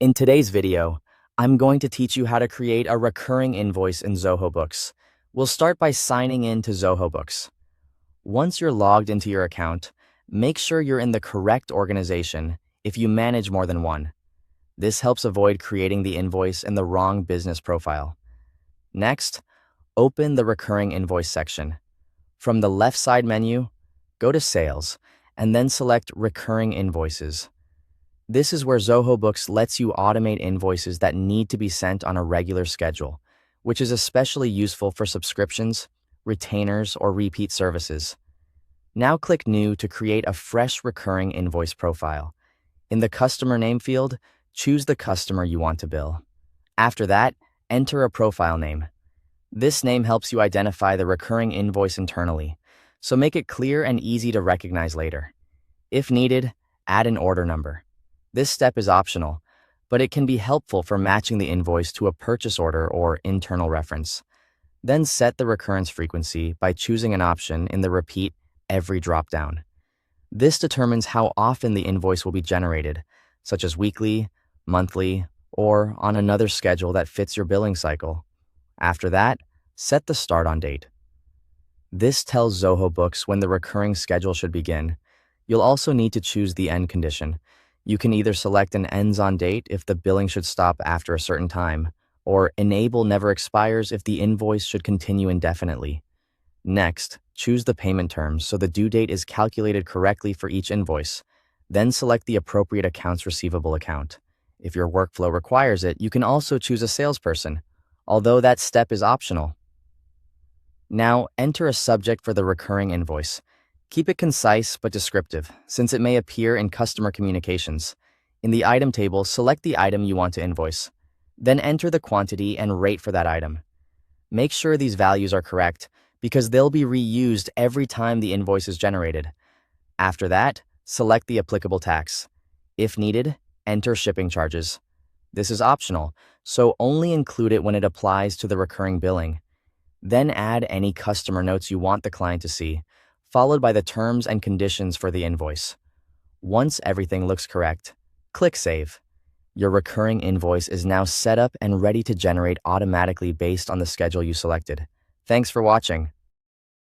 In today's video, I'm going to teach you how to create a recurring invoice in Zoho Books. We'll start by signing in to Zoho Books. Once you're logged into your account, make sure you're in the correct organization if you manage more than one. This helps avoid creating the invoice in the wrong business profile. Next, open the recurring invoice section. From the left side menu, go to Sales, and then select Recurring Invoices. This is where Zoho Books lets you automate invoices that need to be sent on a regular schedule, which is especially useful for subscriptions, retainers, or repeat services. Now click New to create a fresh recurring invoice profile. In the customer name field, choose the customer you want to bill. After that, enter a profile name. This name helps you identify the recurring invoice internally, so make it clear and easy to recognize later. If needed, add an order number. This step is optional, but it can be helpful for matching the invoice to a purchase order or internal reference. Then set the recurrence frequency by choosing an option in the Repeat Every dropdown. This determines how often the invoice will be generated, such as weekly, monthly, or on another schedule that fits your billing cycle. After that, set the start on date. This tells Zoho Books when the recurring schedule should begin. You'll also need to choose the end condition. You can either select an ends on date if the billing should stop after a certain time, or enable never expires if the invoice should continue indefinitely. Next, choose the payment terms so the due date is calculated correctly for each invoice. Then select the appropriate accounts receivable account. If your workflow requires it, you can also choose a salesperson, although that step is optional. Now, enter a subject for the recurring invoice. Keep it concise but descriptive, since it may appear in customer communications. In the item table, select the item you want to invoice. Then enter the quantity and rate for that item. Make sure these values are correct, because they'll be reused every time the invoice is generated. After that, select the applicable tax. If needed, enter shipping charges. This is optional, so only include it when it applies to the recurring billing. Then add any customer notes you want the client to see, followed by the terms and conditions for the invoice. Once everything looks correct, click Save. Your recurring invoice is now set up and ready to generate automatically based on the schedule you selected. Thanks for watching.